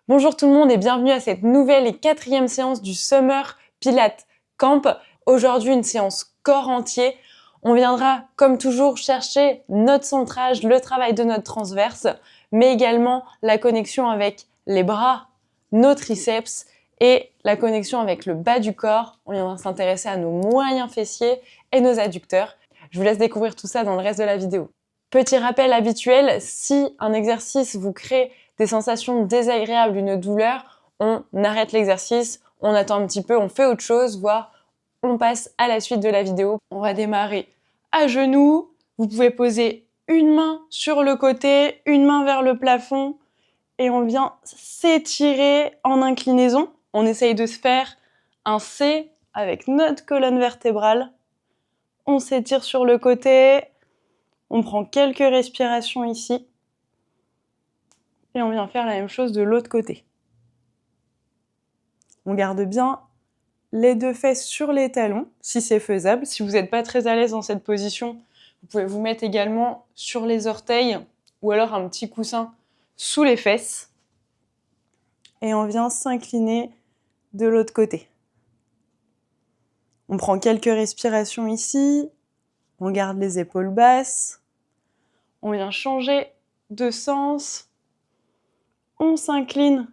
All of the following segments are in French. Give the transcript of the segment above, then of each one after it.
Bonjour tout le monde et bienvenue à cette nouvelle et 4e séance du Summer Pilates Camp. Aujourd'hui, une séance corps entier. On viendra, comme toujours, chercher notre centrage, le travail de notre transverse, mais également la connexion avec les bras, nos triceps et la connexion avec le bas du corps. On viendra s'intéresser à nos moyens fessiers et nos adducteurs. Je vous laisse découvrir tout ça dans le reste de la vidéo. Petit rappel habituel, si un exercice vous crée des sensations désagréables, une douleur, on arrête l'exercice, on attend un petit peu, on fait autre chose, voire on passe à la suite de la vidéo. On va démarrer à genoux. Vous pouvez poser une main sur le côté, une main vers le plafond et on vient s'étirer en inclinaison. On essaye de se faire un C avec notre colonne vertébrale. On s'étire sur le côté. On prend quelques respirations ici. Et on vient faire la même chose de l'autre côté. On garde bien les deux fesses sur les talons, si c'est faisable. Si vous n'êtes pas très à l'aise dans cette position, vous pouvez vous mettre également sur les orteils ou alors un petit coussin sous les fesses. Et on vient s'incliner de l'autre côté. On prend quelques respirations ici. On garde les épaules basses. On vient changer de sens. On s'incline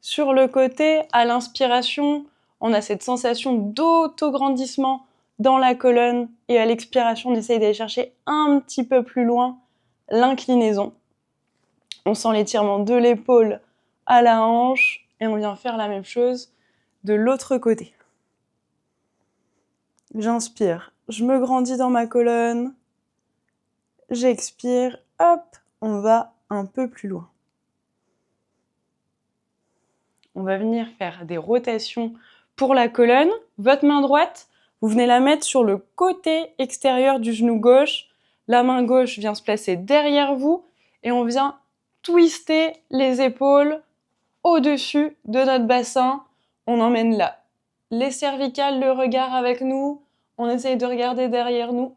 sur le côté. À l'inspiration, on a cette sensation d'autograndissement dans la colonne. Et à l'expiration, on essaye d'aller chercher un petit peu plus loin l'inclinaison. On sent l'étirement de l'épaule à la hanche. Et on vient faire la même chose de l'autre côté. J'inspire, je me grandis dans ma colonne. J'expire, hop, on va un peu plus loin. On va venir faire des rotations pour la colonne. Votre main droite, vous venez la mettre sur le côté extérieur du genou gauche. La main gauche vient se placer derrière vous et on vient twister les épaules au-dessus de notre bassin. On emmène là les cervicales, le regard avec nous. On essaye de regarder derrière nous.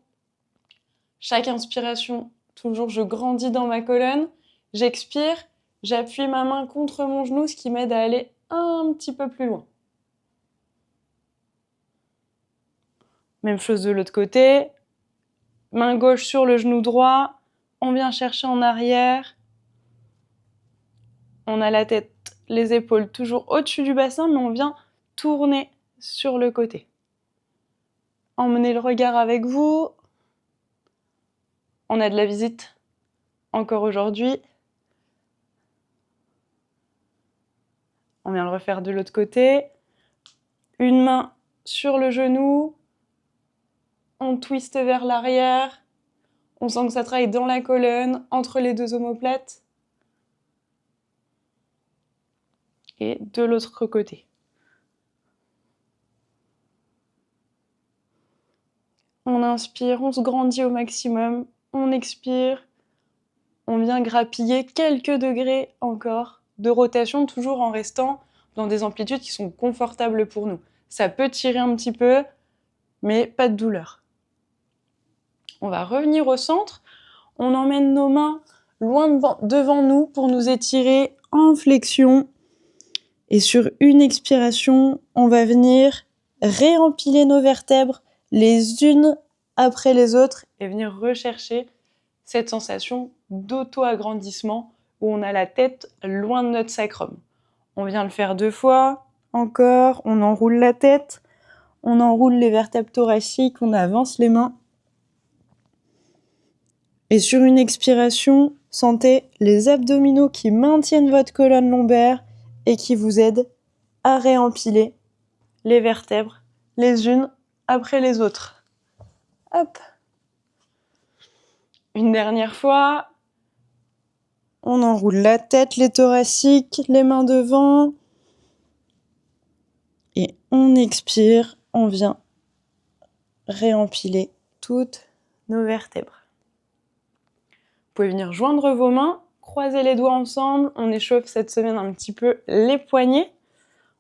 Chaque inspiration, toujours je grandis dans ma colonne. J'expire, j'appuie ma main contre mon genou, ce qui m'aide à aller un petit peu plus loin. Même chose de l'autre côté. Main gauche sur le genou droit. On vient chercher en arrière. On a la tête, les épaules toujours au-dessus du bassin, mais on vient tourner sur le côté. Emmenez le regard avec vous. On a de la visite encore aujourd'hui. On vient le refaire de l'autre côté. Une main sur le genou. On twiste vers l'arrière. On sent que ça travaille dans la colonne, entre les deux omoplates. Et de l'autre côté. On inspire, on se grandit au maximum. On expire. On vient grappiller quelques degrés encore de rotation, toujours en restant dans des amplitudes qui sont confortables pour nous. Ça peut tirer un petit peu, mais pas de douleur. On va revenir au centre. On emmène nos mains loin devant nous pour nous étirer en flexion. Et sur une expiration, on va venir réempiler nos vertèbres les unes après les autres et venir rechercher cette sensation d'auto-agrandissement où on a la tête loin de notre sacrum. On vient le faire 2 fois, encore, on enroule la tête, on enroule les vertèbres thoraciques, on avance les mains. Et sur une expiration, sentez les abdominaux qui maintiennent votre colonne lombaire et qui vous aident à réempiler les vertèbres les unes après les autres. Hop. Une dernière fois. On enroule la tête, les thoraciques, les mains devant. Et on expire, on vient réempiler toutes nos vertèbres. Vous pouvez venir joindre vos mains, croiser les doigts ensemble. On échauffe cette semaine un petit peu les poignets.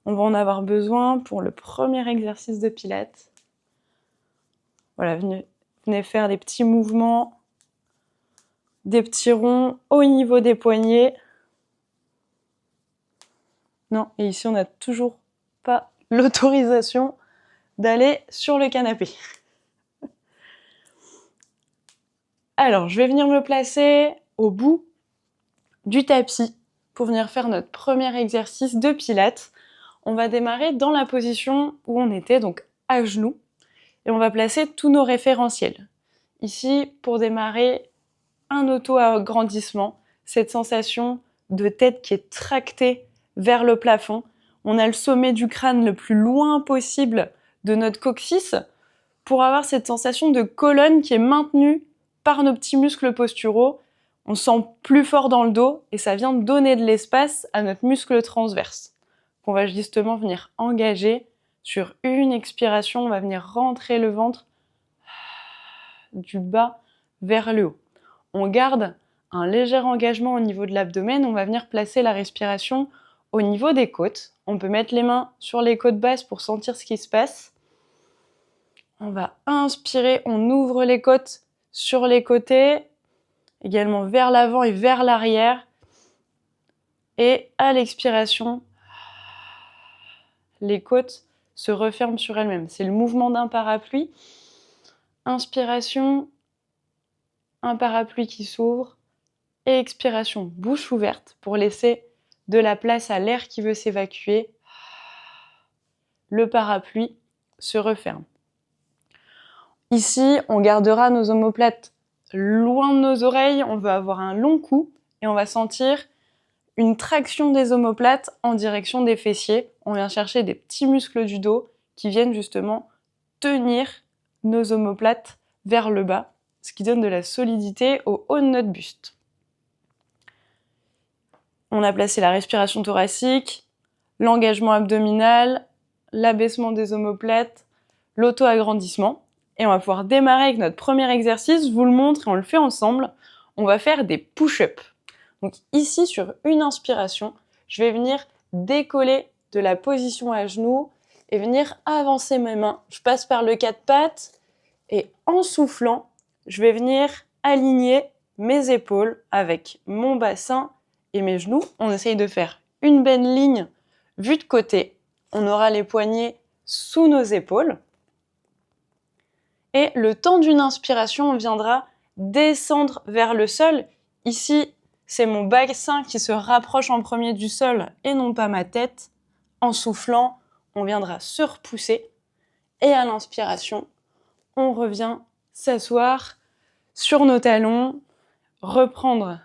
On va en avoir besoin pour le premier exercice de Pilates. Voilà, venez faire des petits mouvements, des petits ronds au niveau des poignets. Non, et ici on n'a toujours pas l'autorisation d'aller sur le canapé. Alors, je vais venir me placer au bout du tapis pour venir faire notre premier exercice de pilates. On va démarrer dans la position où on était, donc à genoux, et on va placer tous nos référentiels. Ici, pour démarrer, un auto-agrandissement, cette sensation de tête qui est tractée vers le plafond. On a le sommet du crâne le plus loin possible de notre coccyx pour avoir cette sensation de colonne qui est maintenue par nos petits muscles posturaux. On se sent plus fort dans le dos et ça vient donner de l'espace à notre muscle transverse qu'on va justement venir engager. Sur une expiration, on va venir rentrer le ventre du bas vers le haut. On garde un léger engagement au niveau de l'abdomen. On va venir placer la respiration au niveau des côtes. On peut mettre les mains sur les côtes basses pour sentir ce qui se passe. On va inspirer, on ouvre les côtes sur les côtés, également vers l'avant et vers l'arrière. Et à l'expiration, les côtes se referment sur elles-mêmes. C'est le mouvement d'un parapluie. Inspiration, un parapluie qui s'ouvre. Et expiration, bouche ouverte pour laisser de la place à l'air qui veut s'évacuer. Le parapluie se referme. Ici, on gardera nos omoplates loin de nos oreilles. On veut avoir un long cou et on va sentir une traction des omoplates en direction des fessiers. On vient chercher des petits muscles du dos qui viennent justement tenir nos omoplates vers le bas, ce qui donne de la solidité au haut de notre buste. On a placé la respiration thoracique, l'engagement abdominal, l'abaissement des omoplates, l'auto-agrandissement. Et on va pouvoir démarrer avec notre premier exercice. Je vous le montre et on le fait ensemble. On va faire des push-ups. Donc ici, sur une inspiration, je vais venir décoller de la position à genoux et venir avancer mes mains. Je passe par le quatre pattes et en soufflant, je vais venir aligner mes épaules avec mon bassin et mes genoux. On essaye de faire une belle ligne vue de côté. On aura les poignets sous nos épaules. Et le temps d'une inspiration, on viendra descendre vers le sol. Ici, c'est mon bassin qui se rapproche en premier du sol et non pas ma tête. En soufflant, on viendra se repousser. Et à l'inspiration, on revient s'asseoir sur nos talons, reprendre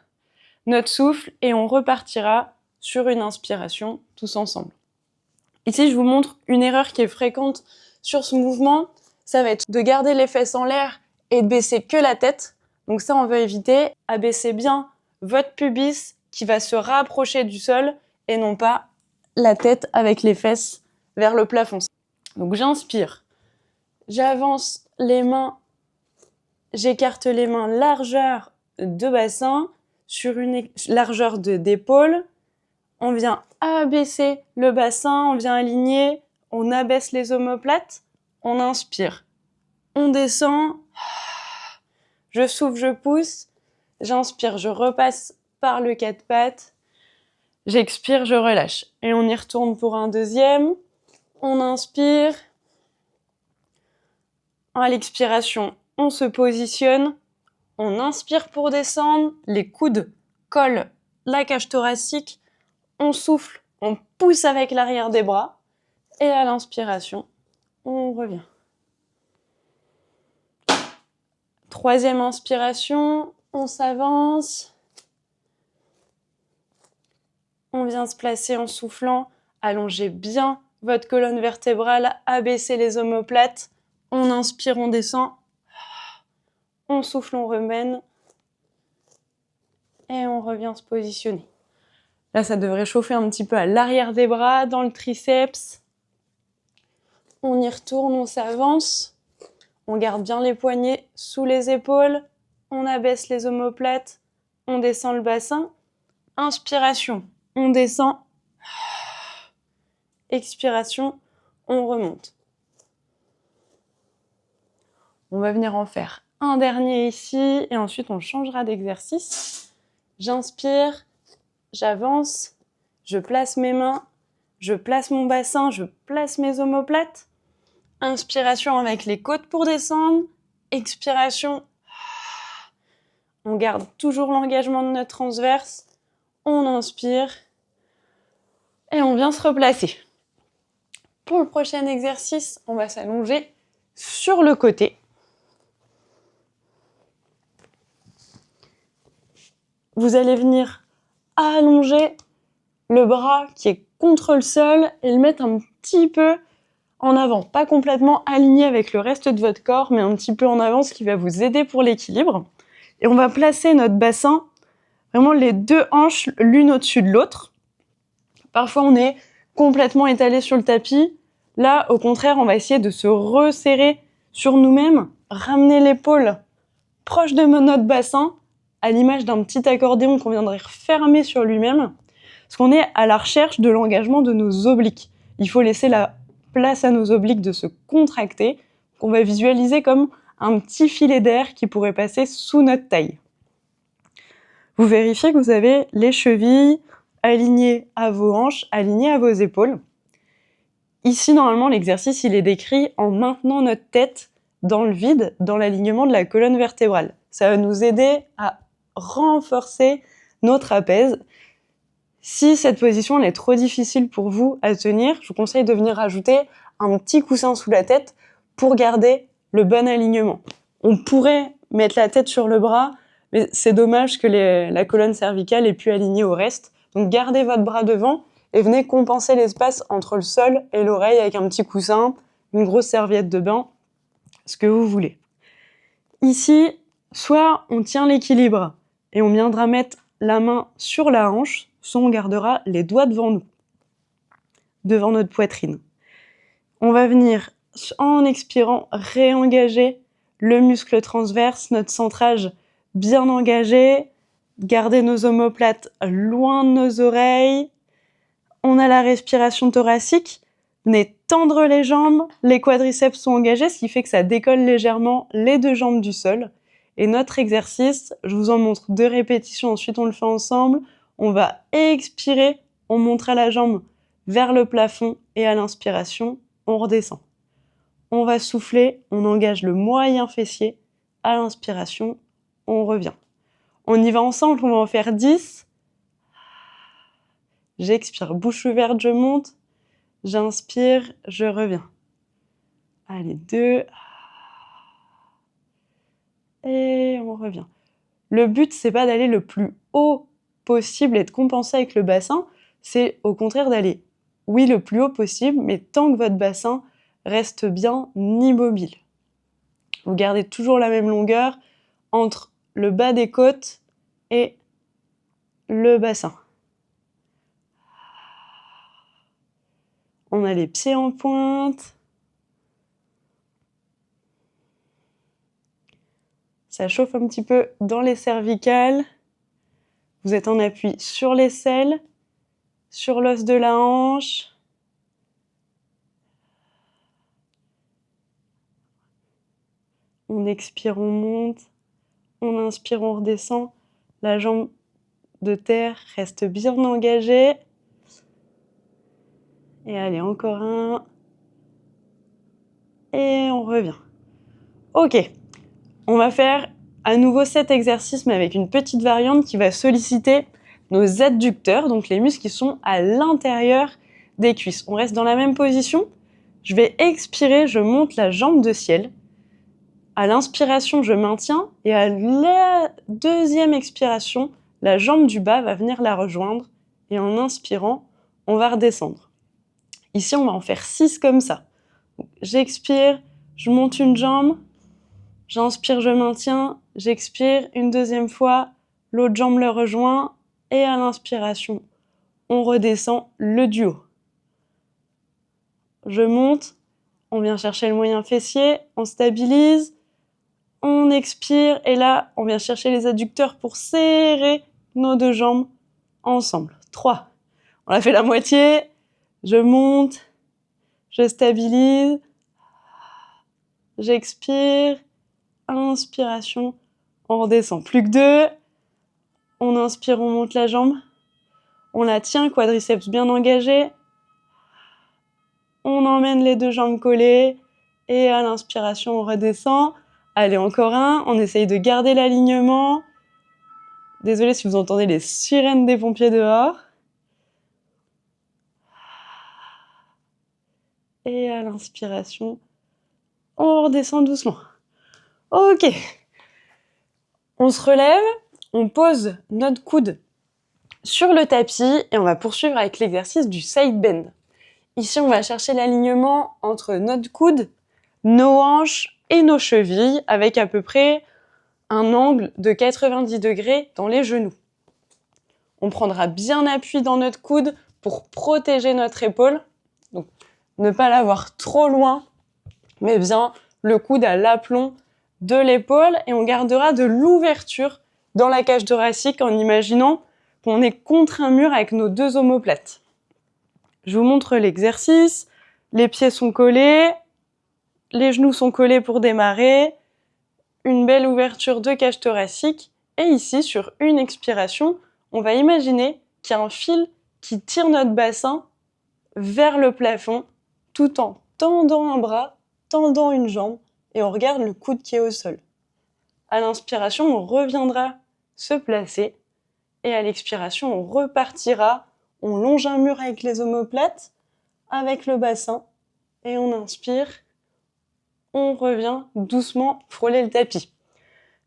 notre souffle et on repartira sur une inspiration tous ensemble. Ici, je vous montre une erreur qui est fréquente sur ce mouvement. Ça va être de garder les fesses en l'air et de baisser que la tête. Donc ça, on veut éviter. Abaissez bien votre pubis qui va se rapprocher du sol et non pas la tête avec les fesses vers le plafond. Donc j'inspire. J'avance les mains. J'écarte les mains largeur de bassin sur une largeur d'épaule. On vient abaisser le bassin, on vient aligner, on abaisse les omoplates. On inspire, on descend, je souffle, je pousse, j'inspire, je repasse par le quatre pattes, j'expire, je relâche. Et on y retourne pour un deuxième, on inspire, à l'expiration, on se positionne, on inspire pour descendre, les coudes collent la cage thoracique, on souffle, on pousse avec l'arrière des bras, et à l'inspiration, on revient. Troisième inspiration, on s'avance. On vient se placer en soufflant. Allongez bien votre colonne vertébrale, abaissez les omoplates. On inspire, on descend. On souffle, on remène. Et on revient se positionner. Là, ça devrait chauffer un petit peu à l'arrière des bras, dans le triceps. On y retourne, on s'avance. On garde bien les poignets sous les épaules. On abaisse les omoplates. On descend le bassin. Inspiration, on descend. Expiration, on remonte. On va venir en faire un dernier ici et ensuite on changera d'exercice. J'inspire, j'avance, je place mes mains, je place mon bassin, je place mes omoplates. Inspiration avec les côtes pour descendre. Expiration. On garde toujours l'engagement de notre transverse. On inspire. Et on vient se replacer. Pour le prochain exercice, on va s'allonger sur le côté. Vous allez venir allonger le bras qui est contre le sol et le mettre un petit peu en avant. Pas complètement aligné avec le reste de votre corps, mais un petit peu en avant, ce qui va vous aider pour l'équilibre. Et on va placer notre bassin, vraiment les deux hanches l'une au-dessus de l'autre. Parfois, on est complètement étalé sur le tapis. Là, au contraire, on va essayer de se resserrer sur nous-mêmes, ramener l'épaule proche de notre bassin, à l'image d'un petit accordéon qu'on viendrait refermer sur lui-même, parce qu'on est à la recherche de l'engagement de nos obliques. Il faut laisser la place à nos obliques de se contracter, qu'on va visualiser comme un petit filet d'air qui pourrait passer sous notre taille. Vous vérifiez que vous avez les chevilles alignées à vos hanches, alignées à vos épaules. Ici, normalement, l'exercice, il est décrit en maintenant notre tête dans le vide, dans l'alignement de la colonne vertébrale. Ça va nous aider à renforcer nos trapèzes. Si cette position elle est trop difficile pour vous à tenir, je vous conseille de venir rajouter un petit coussin sous la tête pour garder le bon alignement. On pourrait mettre la tête sur le bras, mais c'est dommage que la colonne cervicale est plus alignée au reste. Donc gardez votre bras devant et venez compenser l'espace entre le sol et l'oreille avec un petit coussin, une grosse serviette de bain, ce que vous voulez. Ici, soit on tient l'équilibre et on viendra mettre la main sur la hanche, soit on gardera les doigts devant nous, devant notre poitrine. On va venir, en expirant, réengager le muscle transverse, notre centrage bien engagé, garder nos omoplates loin de nos oreilles. On a la respiration thoracique, venez tendre les jambes, les quadriceps sont engagés, ce qui fait que ça décolle légèrement les deux jambes du sol. Et notre exercice, je vous en montre 2 répétitions, ensuite on le fait ensemble. On va expirer, on montre la jambe vers le plafond et à l'inspiration, on redescend. On va souffler, on engage le moyen fessier. À l'inspiration, on revient. On y va ensemble, on va en faire 10. J'expire, bouche ouverte, je monte. J'inspire, je reviens. Allez, 2. Et on revient. Le but, c'est pas d'aller le plus haut possible et de compenser avec le bassin, c'est au contraire d'aller, oui, le plus haut possible, mais tant que votre bassin reste bien immobile. Vous gardez toujours la même longueur entre le bas des côtes et le bassin. On a les pieds en pointe. Ça chauffe un petit peu dans les cervicales. Vous êtes en appui sur l'aisselle, sur l'os de la hanche. On expire, on monte. On inspire, on redescend. La jambe de terre reste bien engagée. Et allez, encore un. Et on revient. Ok, on va faire à nouveau cet exercice, mais avec une petite variante qui va solliciter nos adducteurs, donc les muscles qui sont à l'intérieur des cuisses. On reste dans la même position. Je vais expirer, je monte la jambe de ciel. À l'inspiration, je maintiens. Et à la deuxième expiration, la jambe du bas va venir la rejoindre. Et en inspirant, on va redescendre. Ici, on va en faire 6 comme ça. Donc, j'expire, je monte une jambe. J'inspire, je maintiens. J'expire une deuxième fois. L'autre jambe le rejoint. Et à l'inspiration, on redescend le duo. Je monte. On vient chercher le moyen fessier. On stabilise. On expire. Et là, on vient chercher les adducteurs pour serrer nos 2 jambes ensemble. 3. On a fait la moitié. Je monte. Je stabilise. J'expire. Inspiration. On redescend. Plus que 2. On inspire, on monte la jambe. On la tient, quadriceps bien engagé. on emmène les deux jambes collées et à l'inspiration, on redescend. Allez, encore un, on essaye de garder l'alignement. Désolée si vous entendez les sirènes des pompiers dehors. Et à l'inspiration, on redescend doucement. Ok. On se relève, on pose notre coude sur le tapis et on va poursuivre avec l'exercice du side bend. Ici, on va chercher l'alignement entre notre coude, nos hanches et nos chevilles avec à peu près un angle de 90 degrés dans les genoux. On prendra bien appui dans notre coude pour protéger notre épaule. Donc, ne pas l'avoir trop loin, mais bien le coude à l'aplomb de l'épaule et on gardera de l'ouverture dans la cage thoracique en imaginant qu'on est contre un mur avec nos deux omoplates. Je vous montre l'exercice. Les pieds sont collés, les genoux sont collés pour démarrer, une belle ouverture de cage thoracique et ici, sur une expiration, on va imaginer qu'il y a un fil qui tire notre bassin vers le plafond tout en tendant un bras, tendant une jambe et on regarde le coude qui est au sol. À l'inspiration, on reviendra se placer et à l'expiration, on repartira, on longe un mur avec les omoplates, avec le bassin et on inspire, on revient doucement frôler le tapis.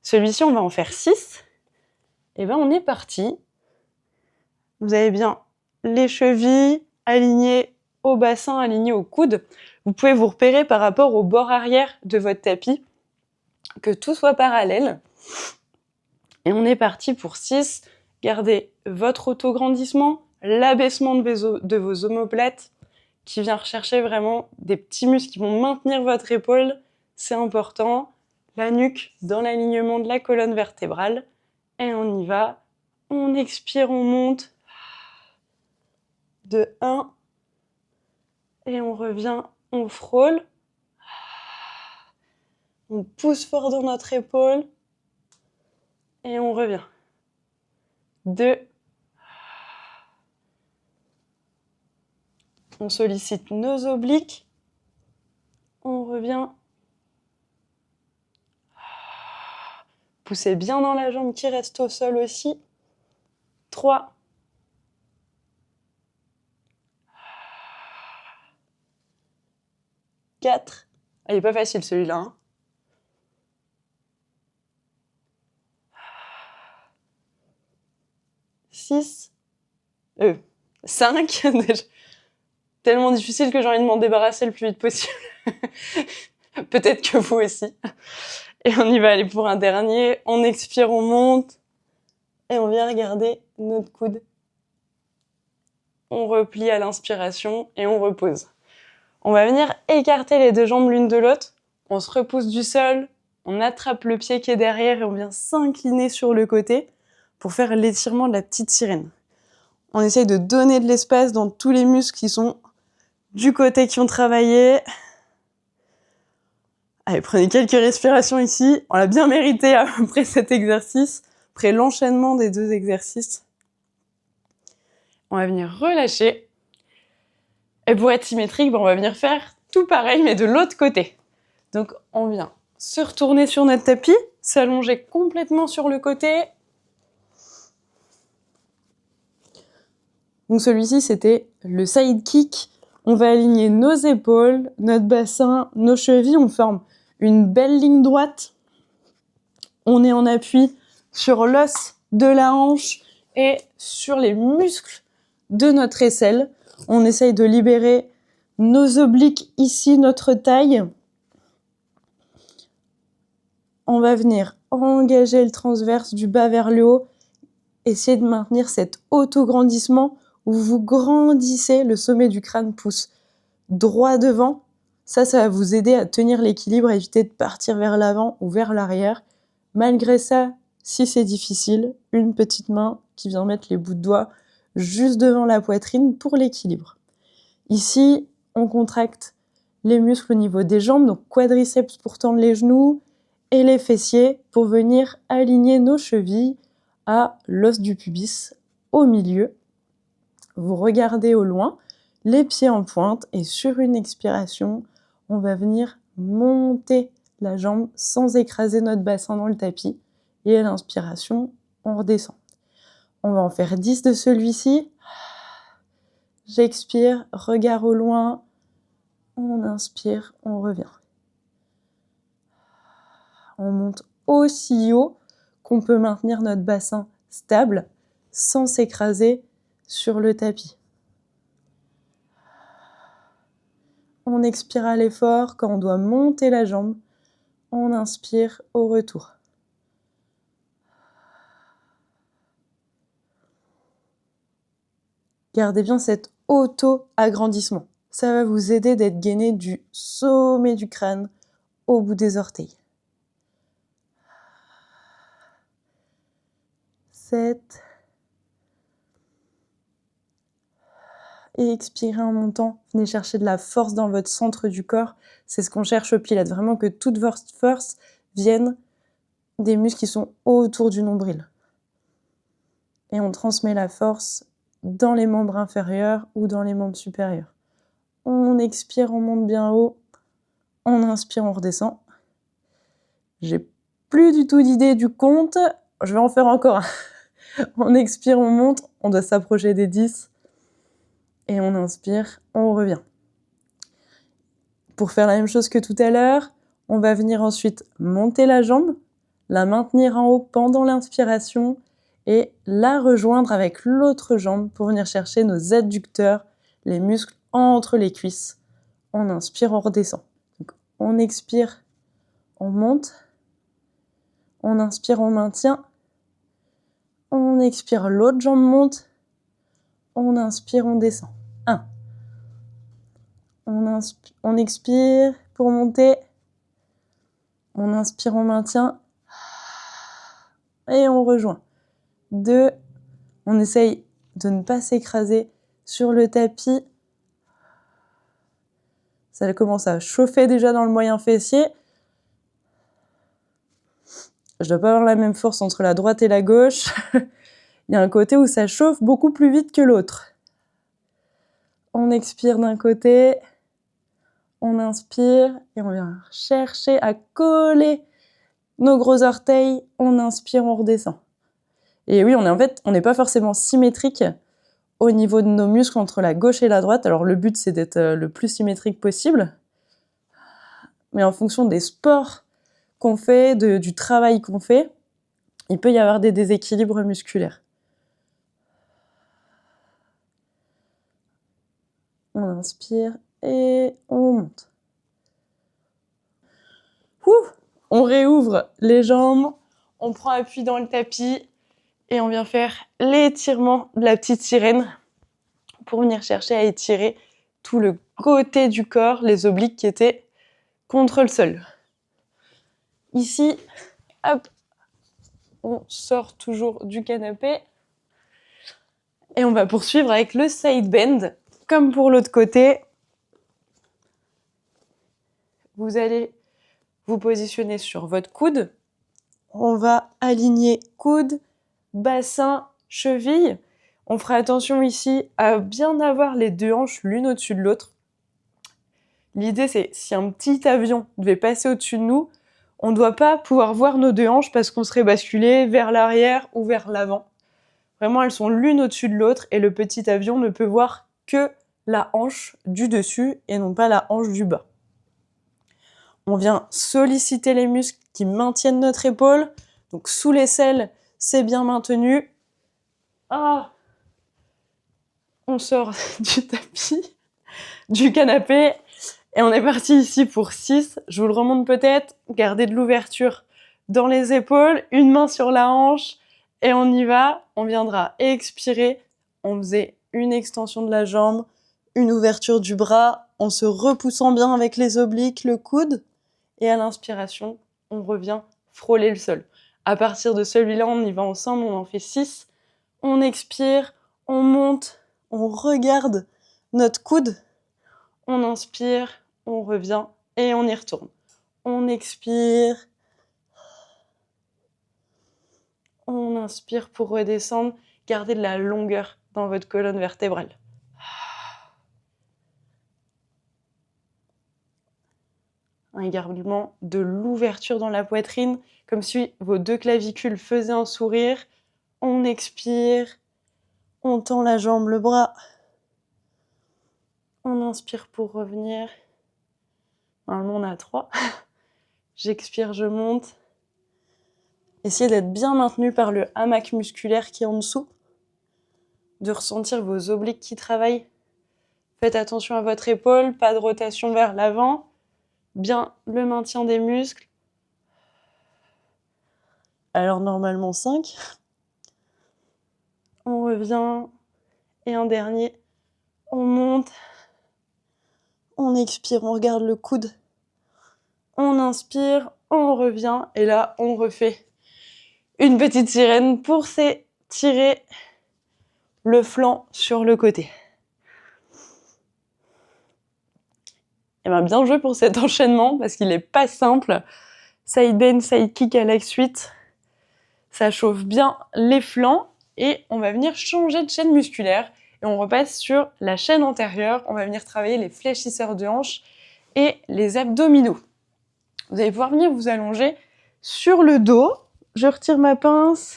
Celui-ci, on va en faire 6. Et ben on est parti. Vous avez bien les chevilles alignées au bassin, alignées au coude. Vous pouvez vous repérer par rapport au bord arrière de votre tapis, que tout soit parallèle. Et on est parti pour 6. Gardez votre autograndissement, l'abaissement de vos omoplates, qui vient rechercher vraiment des petits muscles qui vont maintenir votre épaule. C'est important. La nuque dans l'alignement de la colonne vertébrale. Et on y va. On expire, on monte. De 1. Et on revient, on frôle. On pousse fort dans notre épaule. Et on revient. 2. On sollicite nos obliques. On revient. Poussez bien dans la jambe qui reste au sol aussi. 3. 4. Ah, il est pas facile celui-là. Hein. 6. 5. Tellement difficile que j'ai envie de m'en débarrasser le plus vite possible. Peut-être que vous aussi. Et on y va aller pour un dernier. On expire, on monte. Et on vient regarder notre coude. On replie à l'inspiration et on repose. On va venir écarter les deux jambes l'une de l'autre. On se repousse du sol. On attrape le pied qui est derrière et on vient s'incliner sur le côté pour faire l'étirement de la petite sirène. On essaye de donner de l'espace dans tous les muscles qui sont du côté qui ont travaillé. Allez, prenez quelques respirations ici. On l'a bien mérité après cet exercice, après l'enchaînement des deux exercices. On va venir relâcher. Et pour être symétrique, on va venir faire tout pareil, mais de l'autre côté. Donc, on vient se retourner sur notre tapis, s'allonger complètement sur le côté. Donc celui-ci, c'était le side kick. On va aligner nos épaules, notre bassin, nos chevilles. On forme une belle ligne droite. On est en appui sur l'os de la hanche et sur les muscles de notre aisselle. On essaye de libérer nos obliques ici, notre taille. On va venir engager le transverse du bas vers le haut. Essayez de maintenir cet autograndissement où vous grandissez, le sommet du crâne pousse droit devant. Ça va vous aider à tenir l'équilibre, à éviter de partir vers l'avant ou vers l'arrière. Malgré ça, si c'est difficile, une petite main qui vient mettre les bouts de doigts juste devant la poitrine pour l'équilibre. Ici, on contracte les muscles au niveau des jambes, donc quadriceps pour tendre les genoux et les fessiers pour venir aligner nos chevilles à l'os du pubis au milieu. Vous regardez au loin, les pieds en pointe et sur une expiration, on va venir monter la jambe sans écraser notre bassin dans le tapis. Et à l'inspiration, on redescend. On va en faire 10 de celui-ci. J'expire, regard au loin. On inspire, on revient. On monte aussi haut qu'on peut maintenir notre bassin stable sans s'écraser sur le tapis. On expire à l'effort quand on doit monter la jambe. On inspire au retour. Gardez bien cet auto-agrandissement. Ça va vous aider d'être gainé du sommet du crâne au bout des orteils. 7. Et expirez en montant. Venez chercher de la force dans votre centre du corps. C'est ce qu'on cherche au Pilates. Vraiment que toute votre force vienne des muscles qui sont autour du nombril. Et on transmet la force dans les membres inférieurs ou dans les membres supérieurs. On expire, on monte bien haut. On inspire, on redescend. J'ai plus du tout d'idée du compte. Je vais en faire encore un. On expire, on monte. On doit s'approcher des 10. Et on inspire, on revient. Pour faire la même chose que tout à l'heure, on va venir ensuite monter la jambe, la maintenir en haut pendant l'inspiration et la rejoindre avec l'autre jambe pour venir chercher nos adducteurs, les muscles entre les cuisses. On inspire, on redescend. Donc, on expire, on monte. On inspire, on maintient. On expire, l'autre jambe monte. On inspire, on descend. 1. On expire pour monter. On inspire, on maintient. Et on rejoint. 2. On essaye de ne pas s'écraser sur le tapis. Ça commence à chauffer déjà dans le moyen fessier. Je dois pas avoir la même force entre la droite et la gauche. Il y a un côté où ça chauffe beaucoup plus vite que l'autre. On expire d'un côté. On inspire et on vient chercher à coller nos gros orteils. On inspire, on redescend. Et oui, on n'est pas forcément symétrique au niveau de nos muscles entre la gauche et la droite. Alors le but, c'est d'être le plus symétrique possible. Mais en fonction des sports qu'on fait, du travail qu'on fait, il peut y avoir des déséquilibres musculaires. On inspire et on monte. On réouvre les jambes, on prend appui dans le tapis et on vient faire l'étirement de la petite sirène pour venir chercher à étirer tout le côté du corps, les obliques qui étaient contre le sol. Ici, hop, on sort toujours du canapé et on va poursuivre avec le side bend. Comme pour l'autre côté, vous allez vous positionner sur votre coude. On va aligner coude, bassin, cheville. On fera attention ici à bien avoir les deux hanches l'une au-dessus de l'autre. L'idée, c'est si un petit avion devait passer au-dessus de nous, on ne doit pas pouvoir voir nos deux hanches parce qu'on serait basculé vers l'arrière ou vers l'avant. Vraiment, elles sont l'une au-dessus de l'autre et le petit avion ne peut voir que la hanche du dessus et non pas la hanche du bas. On vient solliciter les muscles qui maintiennent notre épaule. Donc sous l'aisselle, c'est bien maintenu. Ah, on sort du tapis, du canapé. Et on est parti ici pour 6. Je vous le remonte peut-être. Gardez de l'ouverture dans les épaules. Une main sur la hanche. Et on y va. On viendra expirer. On faisait une extension de la jambe, une ouverture du bras, en se repoussant bien avec les obliques, le coude. Et à l'inspiration, on revient frôler le sol. À partir de celui-là, on y va ensemble. On en fait 6. On expire. On monte. On regarde notre coude. On inspire. On revient et on y retourne. On expire. On inspire pour redescendre. Gardez de la longueur dans votre colonne vertébrale. également de l'ouverture dans la poitrine, comme si vos 2 clavicules faisaient un sourire. On expire, on tend la jambe, le bras. On inspire pour revenir. Normalement, on a 3. J'expire, je monte. Essayez d'être bien maintenu par le hamac musculaire qui est en dessous, de ressentir vos obliques qui travaillent. Faites attention à votre épaule, pas de rotation vers l'avant. Bien le maintien des muscles. Alors normalement 5. On revient. Et un dernier. On monte. On expire, on regarde le coude. On inspire, on revient. Et là, on refait une petite sirène pour s'étirer le flanc sur le côté. Et bien joué pour cet enchaînement parce qu'il n'est pas simple. Side bend, side kick à la suite. Ça chauffe bien les flancs et on va venir changer de chaîne musculaire et on repasse sur la chaîne antérieure. On va venir travailler les fléchisseurs de hanches et les abdominaux. Vous allez pouvoir venir vous allonger sur le dos. Je retire ma pince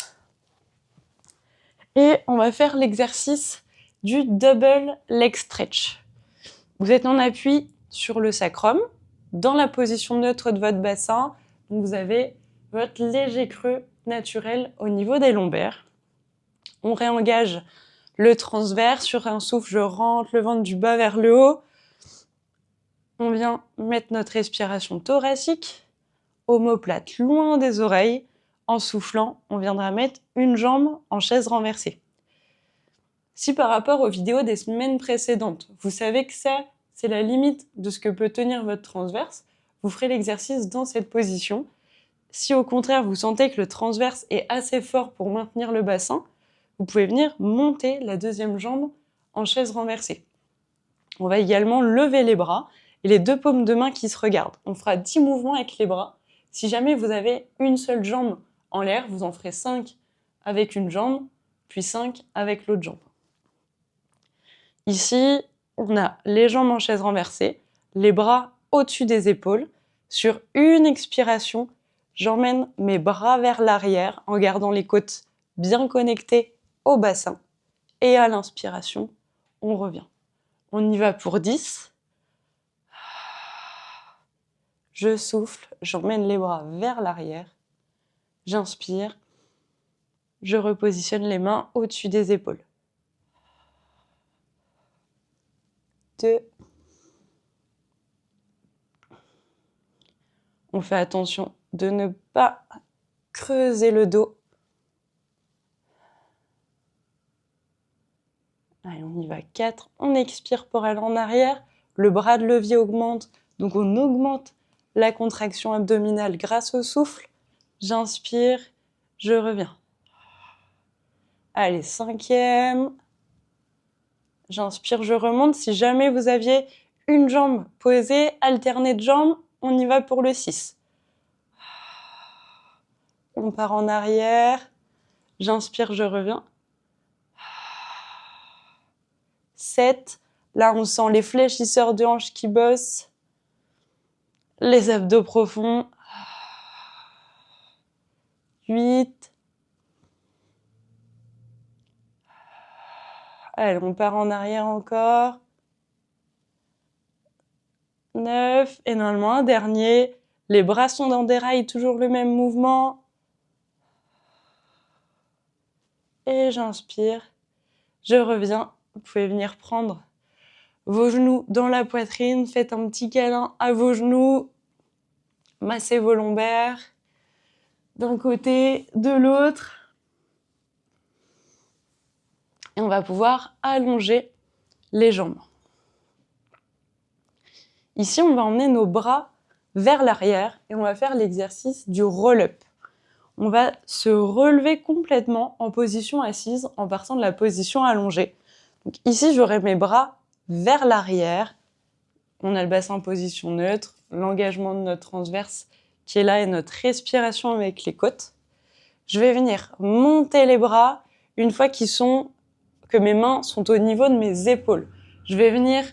et on va faire l'exercice du double leg stretch. Vous êtes en appui sur le sacrum, dans la position neutre de votre bassin. Donc vous avez votre léger creux naturel au niveau des lombaires. On réengage le transverse. Sur un souffle, je rentre le ventre du bas vers le haut. On vient mettre notre respiration thoracique, omoplate loin des oreilles. En soufflant, on viendra mettre une jambe en chaise renversée. Si par rapport aux vidéos des semaines précédentes, vous savez que ça, c'est la limite de ce que peut tenir votre transverse, vous ferez l'exercice dans cette position. Si au contraire, vous sentez que le transverse est assez fort pour maintenir le bassin, vous pouvez venir monter la deuxième jambe en chaise renversée. On va également lever les bras et les 2 paumes de main qui se regardent. On fera 10 mouvements avec les bras. Si jamais vous avez une seule jambe en l'air, vous en ferez 5 avec une jambe, puis 5 avec l'autre jambe. Ici, on a les jambes en chaise renversée, les bras au-dessus des épaules. Sur une expiration, j'emmène mes bras vers l'arrière en gardant les côtes bien connectées au bassin. Et à l'inspiration, on revient. On y va pour 10. Je souffle, j'emmène les bras vers l'arrière. J'inspire. Je repositionne les mains au-dessus des épaules. 2. On fait attention de ne pas creuser le dos. Allez, on y va. 4. On expire pour aller en arrière. Le bras de levier augmente, donc on augmente la contraction abdominale grâce au souffle. J'inspire, je reviens. Allez, 5e. J'inspire, je remonte. Si jamais vous aviez une jambe posée, alternée de jambes, on y va pour le 6. On part en arrière. J'inspire, je reviens. 7. Là, on sent les fléchisseurs de hanches qui bossent. Les abdos profonds. 8. Allez, on part en arrière encore. 9. Et normalement, un dernier. Les bras sont dans des rails, toujours le même mouvement. Et j'inspire. Je reviens. Vous pouvez venir prendre vos genoux dans la poitrine. Faites un petit câlin à vos genoux. Massez vos lombaires. D'un côté, de l'autre. Et on va pouvoir allonger les jambes. Ici, on va emmener nos bras vers l'arrière et on va faire l'exercice du roll-up. On va se relever complètement en position assise en partant de la position allongée. Donc ici, j'aurai mes bras vers l'arrière. On a le bassin en position neutre, l'engagement de notre transverse qui est là et notre respiration avec les côtes. Je vais venir monter les bras une fois que mes mains sont au niveau de mes épaules. Je vais venir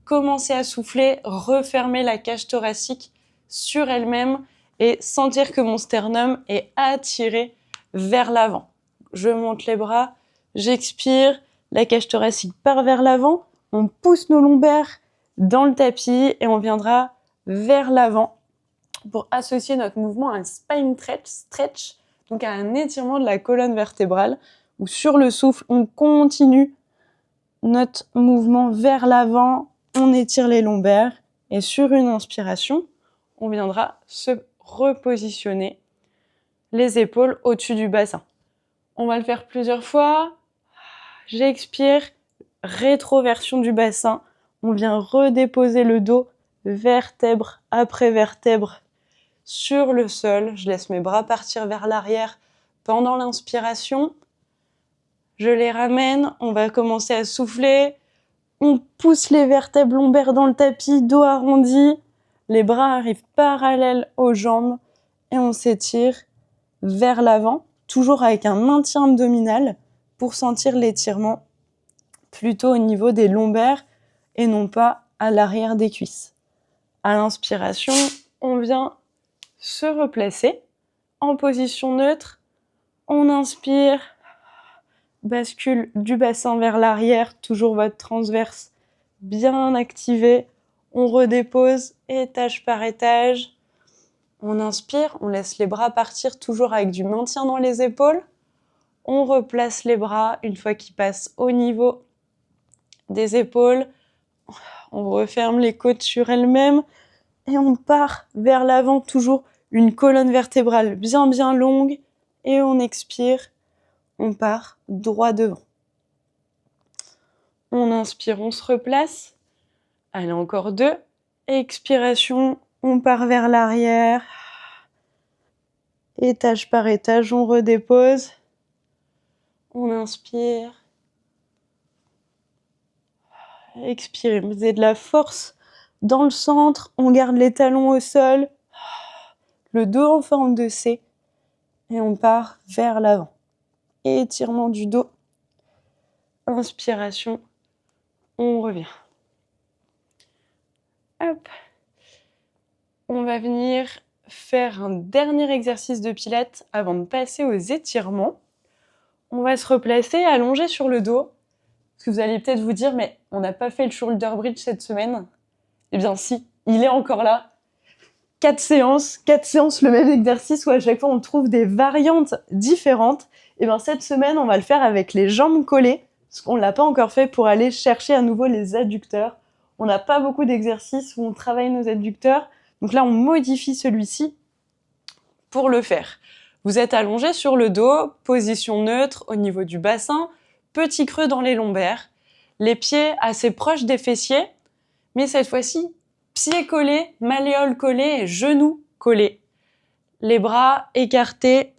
commencer à souffler, refermer la cage thoracique, sur elle-même et sentir que mon sternum est attiré vers l'avant. Je monte les bras, j'expire, la cage thoracique part vers l'avant, on pousse nos lombaires dans le tapis et on viendra vers l'avant pour associer notre mouvement à un spine stretch, donc à un étirement de la colonne vertébrale, où sur le souffle, on continue notre mouvement vers l'avant, on étire les lombaires, et sur une inspiration, on viendra se repositionner les épaules au-dessus du bassin. On va le faire plusieurs fois. J'expire, rétroversion du bassin. On vient redéposer le dos, vertèbre après vertèbre, sur le sol. Je laisse mes bras partir vers l'arrière pendant l'inspiration. Je les ramène, on va commencer à souffler. On pousse les vertèbres lombaires dans le tapis, dos arrondi. Les bras arrivent parallèles aux jambes et on s'étire vers l'avant, toujours avec un maintien abdominal pour sentir l'étirement plutôt au niveau des lombaires et non pas à l'arrière des cuisses. À l'inspiration, on vient se replacer en position neutre. On inspire, bascule du bassin vers l'arrière, toujours votre transverse bien activé. On redépose étage par étage. On inspire, on laisse les bras partir toujours avec du maintien dans les épaules. On replace les bras une fois qu'ils passent au niveau des épaules. On referme les côtes sur elles-mêmes et on part vers l'avant, toujours une colonne vertébrale bien longue et on expire. On part droit devant. On inspire, on se replace. Allez, encore 2. Expiration, on part vers l'arrière. Étage par étage, on redépose. On inspire. Expirez, vous avez de la force dans le centre. On garde les talons au sol. Le dos en forme de C. Et on part vers l'avant. Étirement du dos. Inspiration. On revient. Hop. On va venir faire un dernier exercice de pilates avant de passer aux étirements. On va se replacer, allonger sur le dos. Parce que vous allez peut-être vous dire, mais on n'a pas fait le shoulder bridge cette semaine. Eh bien si, il est encore là. 4 séances, le même exercice où à chaque fois on trouve des variantes différentes. Et bien cette semaine, on va le faire avec les jambes collées, parce qu'on ne l'a pas encore fait pour aller chercher à nouveau les adducteurs. On n'a pas beaucoup d'exercices où on travaille nos adducteurs. Donc là, on modifie celui-ci pour le faire. Vous êtes allongé sur le dos, position neutre au niveau du bassin, petit creux dans les lombaires, les pieds assez proches des fessiers, mais cette fois-ci, pieds collés, malléoles collées et genoux collés. Les bras écartés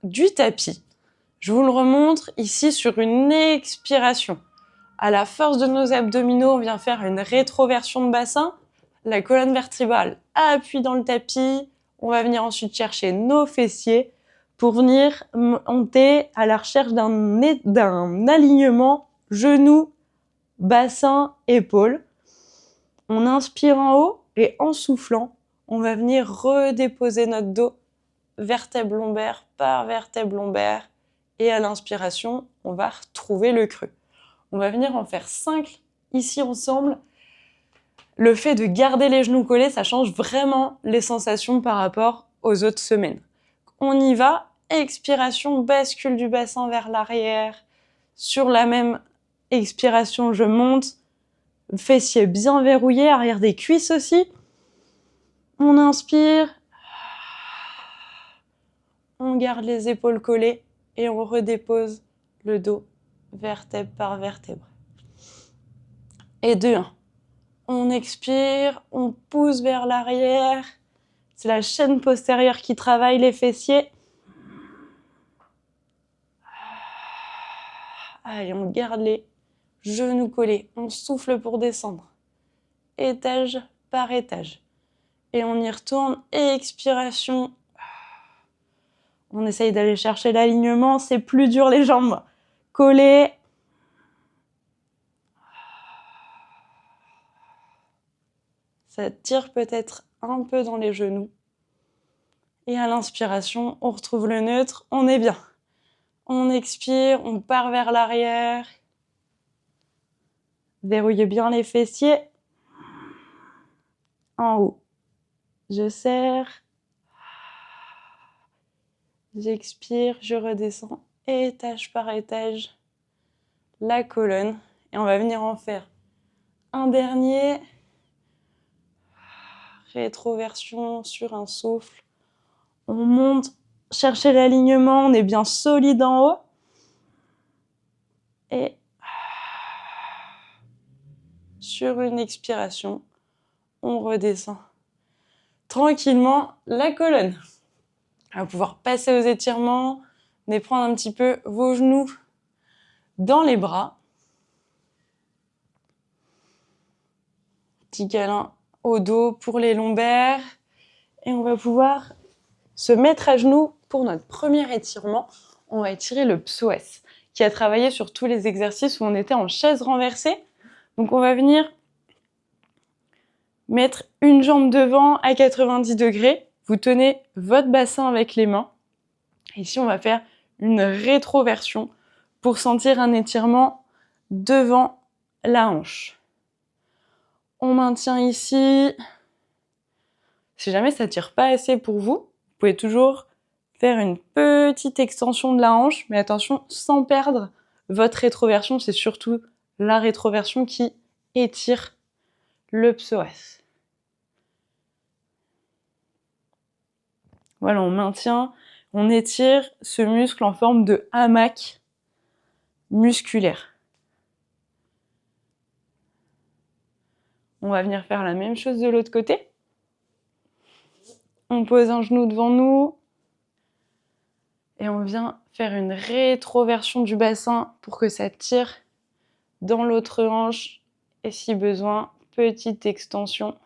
du tapis. Je vous le remontre ici sur une expiration. À la force de nos abdominaux, on vient faire une rétroversion de bassin. La colonne vertébrale appuie dans le tapis. On va venir ensuite chercher nos fessiers pour venir monter à la recherche d'un alignement genou, bassin, épaule. On inspire en haut et en soufflant, on va venir redéposer notre dos vertèbre lombaire par vertèbre lombaire. Et à l'inspiration, on va retrouver le creux. On va venir en faire 5 ici ensemble. Le fait de garder les genoux collés, ça change vraiment les sensations par rapport aux autres semaines. On y va. Expiration, bascule du bassin vers l'arrière. Sur la même expiration, je monte. Fessiers bien verrouillés, arrière des cuisses aussi. On inspire. On garde les épaules collées et on redépose le dos vertèbre par vertèbre. Et 2-1. On expire, on pousse vers l'arrière. C'est la chaîne postérieure qui travaille les fessiers. Allez, on garde les genoux collés. On souffle pour descendre. Étage par étage. Et on y retourne. Expiration. On essaye d'aller chercher l'alignement. C'est plus dur les jambes. Collées. Ça tire peut-être un peu dans les genoux. Et à l'inspiration, on retrouve le neutre, on est bien. On expire, on part vers l'arrière. Verrouillez bien les fessiers. En haut. Je serre. J'expire, je redescends étage par étage la colonne. Et on va venir en faire un dernier. Rétroversion sur un souffle. On monte, cherchez l'alignement, on est bien solide en haut. Et sur une expiration, on redescend tranquillement la colonne. On va pouvoir passer aux étirements, venez prendre un petit peu vos genoux dans les bras. Petit câlin au dos pour les lombaires. Et on va pouvoir se mettre à genoux pour notre premier étirement. On va étirer le psoas, qui a travaillé sur tous les exercices où on était en chaise renversée. Donc on va venir mettre une jambe devant à 90 degrés. Vous tenez votre bassin avec les mains. Ici, on va faire une rétroversion pour sentir un étirement devant la hanche. On maintient ici. Si jamais ça ne tire pas assez pour vous, vous pouvez toujours faire une petite extension de la hanche, mais attention, sans perdre votre rétroversion. C'est surtout la rétroversion qui étire le psoas. Voilà, on maintient, on étire ce muscle en forme de hamac musculaire. On va venir faire la même chose de l'autre côté. On pose un genou devant nous et on vient faire une rétroversion du bassin pour que ça tire dans l'autre hanche et si besoin, petite extension.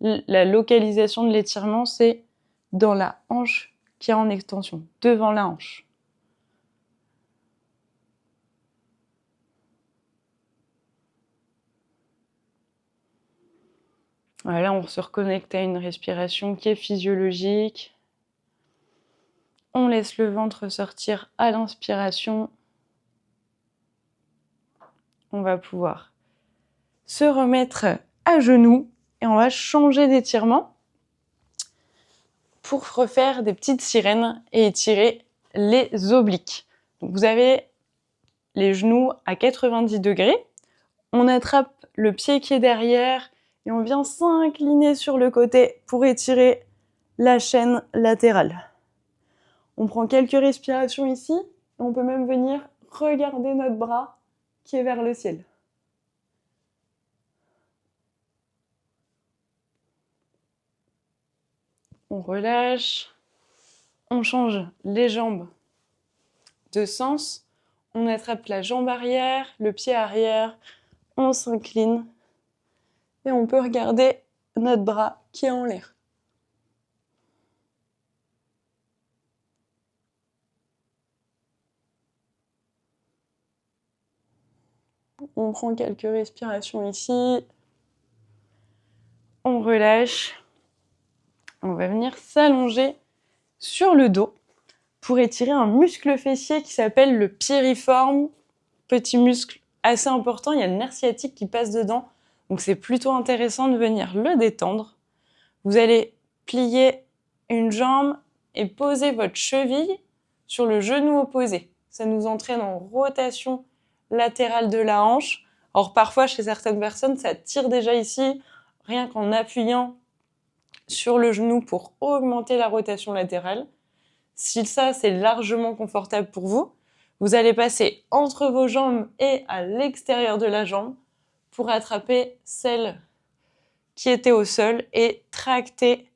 La localisation de l'étirement, c'est dans la hanche qui est en extension, devant la hanche. Voilà, on se reconnecte à une respiration qui est physiologique. On laisse le ventre sortir à l'inspiration. On va pouvoir se remettre à genoux et on va changer d'étirement pour refaire des petites sirènes et étirer les obliques. Donc vous avez les genoux à 90 degrés. On attrape le pied qui est derrière et on vient s'incliner sur le côté pour étirer la chaîne latérale. On prend quelques respirations ici et on peut même venir regarder notre bras qui est vers le ciel. On relâche, on change les jambes de sens, on attrape la jambe arrière, le pied arrière, on s'incline et on peut regarder notre bras qui est en l'air. On prend quelques respirations ici, on relâche, on va venir s'allonger sur le dos pour étirer un muscle fessier qui s'appelle le piriforme, petit muscle assez important, il y a le nerf sciatique qui passe dedans, donc c'est plutôt intéressant de venir le détendre. Vous allez plier une jambe et poser votre cheville sur le genou opposé. Ça nous entraîne en rotation latérale de la hanche. Or parfois chez certaines personnes, ça tire déjà ici, rien qu'en appuyant sur le genou pour augmenter la rotation latérale. Si ça, c'est largement confortable pour vous, vous allez passer entre vos jambes et à l'extérieur de la jambe pour attraper celle qui était au sol et tracter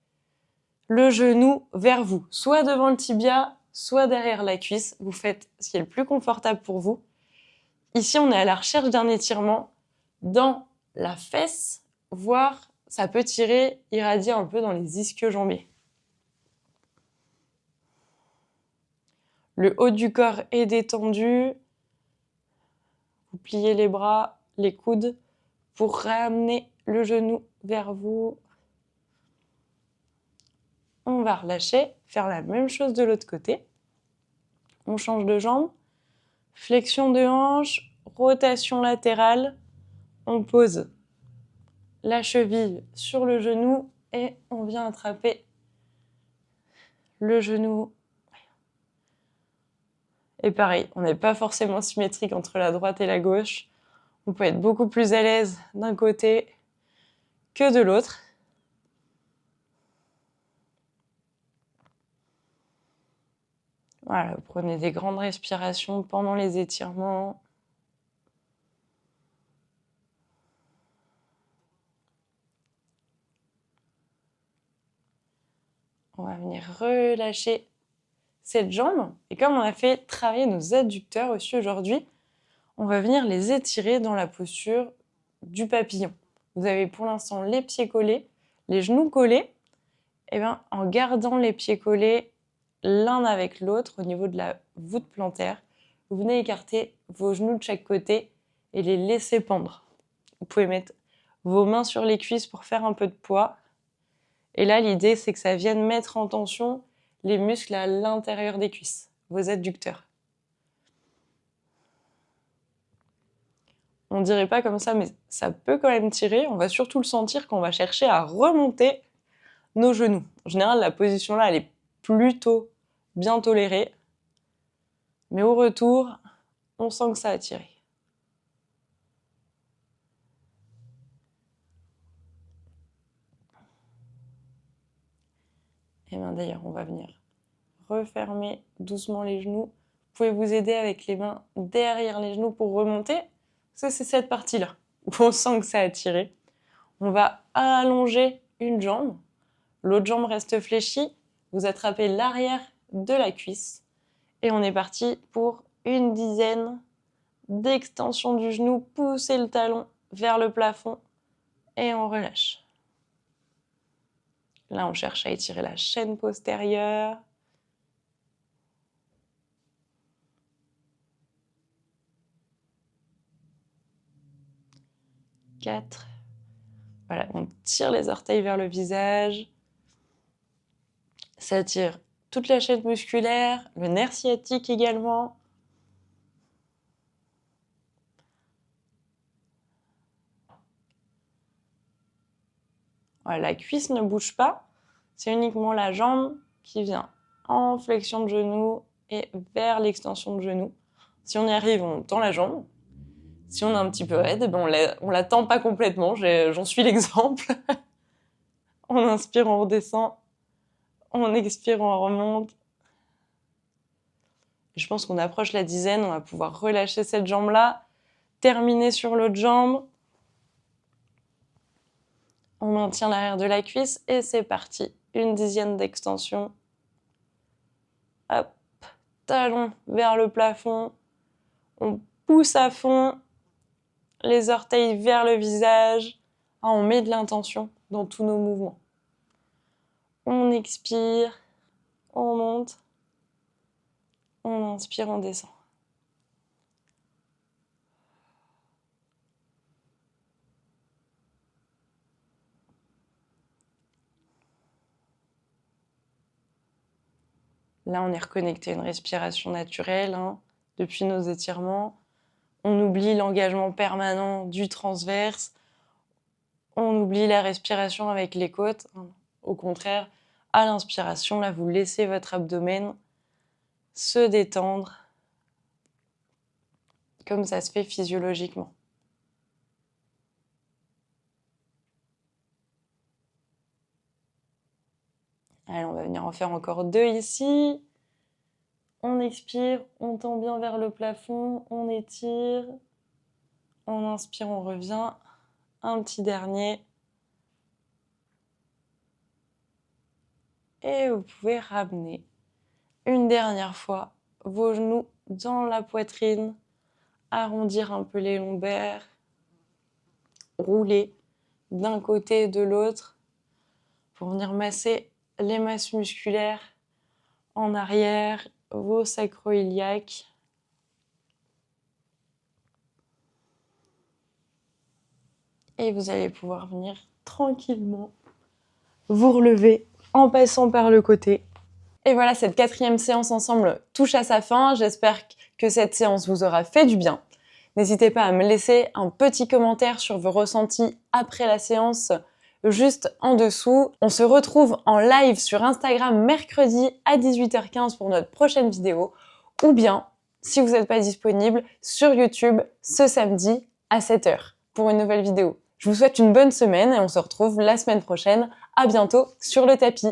le genou vers vous, soit devant le tibia, soit derrière la cuisse. Vous faites ce qui est le plus confortable pour vous. Ici, on est à la recherche d'un étirement dans la fesse, voire ça peut tirer, irradier un peu dans les ischio-jambiers. Le haut du corps est détendu. Vous pliez les bras, les coudes pour ramener le genou vers vous. On va relâcher, faire la même chose de l'autre côté. On change de jambe, flexion de hanche, rotation latérale. On pose la cheville sur le genou et on vient attraper le genou. Et pareil, on n'est pas forcément symétrique entre la droite et la gauche. On peut être beaucoup plus à l'aise d'un côté que de l'autre. Voilà, prenez des grandes respirations pendant les étirements. On va venir relâcher cette jambe. Et comme on a fait travailler nos adducteurs aussi aujourd'hui, on va venir les étirer dans la posture du papillon. Vous avez pour l'instant les pieds collés, les genoux collés. Et bien, en gardant les pieds collés l'un avec l'autre au niveau de la voûte plantaire, vous venez écarter vos genoux de chaque côté et les laisser pendre. Vous pouvez mettre vos mains sur les cuisses pour faire un peu de poids. Et là, l'idée, c'est que ça vienne mettre en tension les muscles à l'intérieur des cuisses, vos adducteurs. On ne dirait pas comme ça, mais ça peut quand même tirer. On va surtout le sentir quand on va chercher à remonter nos genoux. En général, la position là, elle est plutôt bien tolérée. Mais au retour, on sent que ça a tiré. Et bien d'ailleurs, on va venir refermer doucement les genoux. Vous pouvez vous aider avec les mains derrière les genoux pour remonter. Ça, c'est cette partie-là où on sent que ça a tiré. On va allonger une jambe. L'autre jambe reste fléchie. Vous attrapez l'arrière de la cuisse. Et on est parti pour une dizaine d'extensions du genou. Poussez le talon vers le plafond et on relâche. Là, on cherche à étirer la chaîne postérieure. 4. Voilà, on tire les orteils vers le visage. Ça tire toute la chaîne musculaire, le nerf sciatique également. Voilà, la cuisse ne bouge pas. C'est uniquement la jambe qui vient en flexion de genou et vers l'extension de genou. Si on y arrive, on tend la jambe. Si on est un petit peu raide, on la tend pas complètement. J'en suis l'exemple. On inspire, on redescend. On expire, on remonte. Je pense qu'on approche la dizaine. On va pouvoir relâcher cette jambe-là. Terminer sur l'autre jambe. On maintient l'arrière de la cuisse et c'est parti. Une dizaine d'extension. Hop, talon vers le plafond. On pousse à fond. Les orteils vers le visage. On met de l'intention dans tous nos mouvements. On expire. On monte. On inspire, on descend. Là, on est reconnecté à une respiration naturelle depuis nos étirements. On oublie l'engagement permanent du transverse. On oublie la respiration avec les côtes. Au contraire, à l'inspiration, là, vous laissez votre abdomen se détendre comme ça se fait physiologiquement. Allez, on va venir en faire encore 2 ici. On expire, on tend bien vers le plafond, on étire. On inspire, on revient. Un petit dernier. Et vous pouvez ramener une dernière fois vos genoux dans la poitrine, arrondir un peu les lombaires, rouler d'un côté et de l'autre pour venir masser les masses musculaires en arrière, vos sacro-iliaques. Et vous allez pouvoir venir tranquillement vous relever en passant par le côté. Et voilà, cette 4e séance ensemble touche à sa fin. J'espère que cette séance vous aura fait du bien. N'hésitez pas à me laisser un petit commentaire sur vos ressentis après la séance, juste en dessous. On se retrouve en live sur Instagram mercredi à 18h15 pour notre prochaine vidéo, ou bien, si vous n'êtes pas disponible, sur YouTube ce samedi à 7h pour une nouvelle vidéo. Je vous souhaite une bonne semaine et on se retrouve la semaine prochaine. À bientôt sur le tapis.